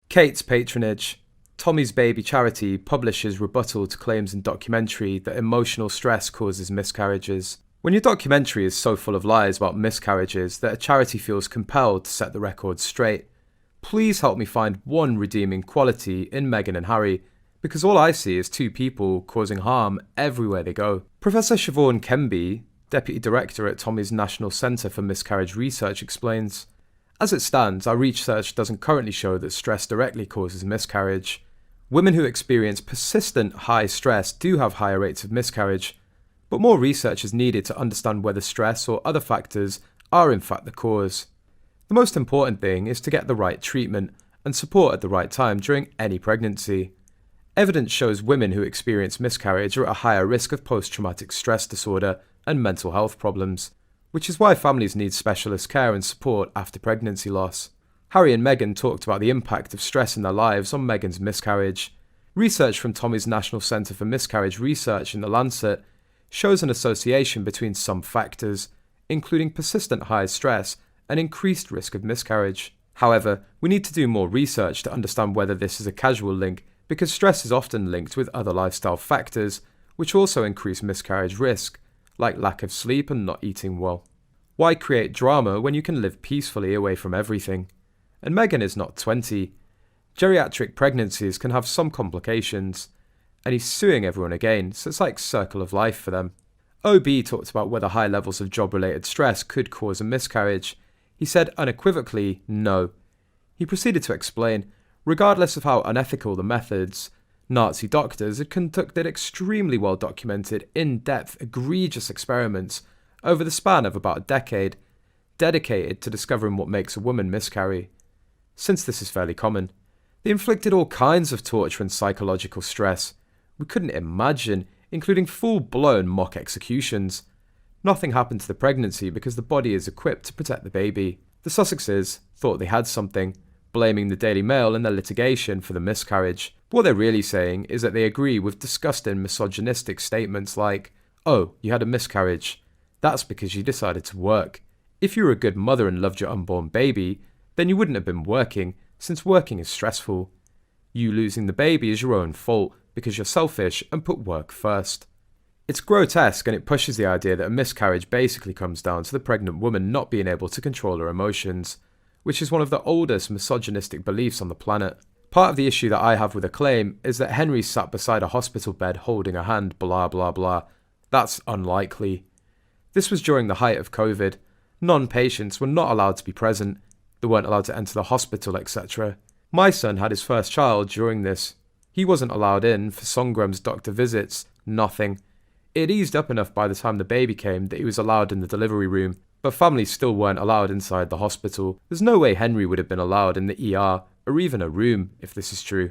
Kate's patronage. Tommy's Baby charity publishes rebuttal to claims in documentary that emotional stress causes miscarriages. When your documentary is so full of lies about miscarriages that a charity feels compelled to set the record straight, please help me find one redeeming quality in Meghan and Harry, because all I see is two people causing harm everywhere they go. Professor Siobhan Quenby, Deputy Director at Tommy's National Centre for Miscarriage Research, explains, "As it stands, our research doesn't currently show that stress directly causes miscarriage. Women who experience persistent high stress do have higher rates of miscarriage, but more research is needed to understand whether stress or other factors are in fact the cause. The most important thing is to get the right treatment and support at the right time during any pregnancy. Evidence shows women who experience miscarriage are at a higher risk of post-traumatic stress disorder and mental health problems, which is why families need specialist care and support after pregnancy loss." Harry and Meghan talked about the impact of stress in their lives on Meghan's miscarriage. Research from Tommy's National Centre for Miscarriage Research in The Lancet shows an association between some factors, including persistent high stress and increased risk of miscarriage. However, we need to do more research to understand whether this is a causal link, because stress is often linked with other lifestyle factors, which also increase miscarriage risk, like lack of sleep and not eating well. Why create drama when you can live peacefully away from everything? And Meghan is not 20. Geriatric pregnancies can have some complications, and he's suing everyone again, so it's like circle of life for them. OB talked about whether high levels of job-related stress could cause a miscarriage. He said unequivocally no. He proceeded to explain, regardless of how unethical the methods, Nazi doctors had conducted extremely well-documented, in-depth, egregious experiments over the span of about a decade, dedicated to discovering what makes a woman miscarry. Since this is fairly common, they inflicted all kinds of torture and psychological stress we couldn't imagine, including full-blown mock executions. Nothing happened to the pregnancy because the body is equipped to protect the baby. The Sussexes thought they had something, blaming the Daily Mail in their litigation for the miscarriage. What they're really saying is that they agree with disgusting misogynistic statements like, "Oh, you had a miscarriage. That's because you decided to work. If you were a good mother and loved your unborn baby, then you wouldn't have been working, since working is stressful. You losing the baby is your own fault because you're selfish and put work first." It's grotesque, and it pushes the idea that a miscarriage basically comes down to the pregnant woman not being able to control her emotions, which is one of the oldest misogynistic beliefs on the planet. Part of the issue that I have with the claim is that Henry sat beside a hospital bed holding a hand, blah blah blah. That's unlikely. This was during the height of COVID. Non-patients were not allowed to be present, they weren't allowed to enter the hospital, etc. My son had his first child during this. He wasn't allowed in for Songram's doctor visits, nothing. It eased up enough by the time the baby came that he was allowed in the delivery room, but families still weren't allowed inside the hospital. There's no way Henry would have been allowed in the ER, or even a room, if this is true.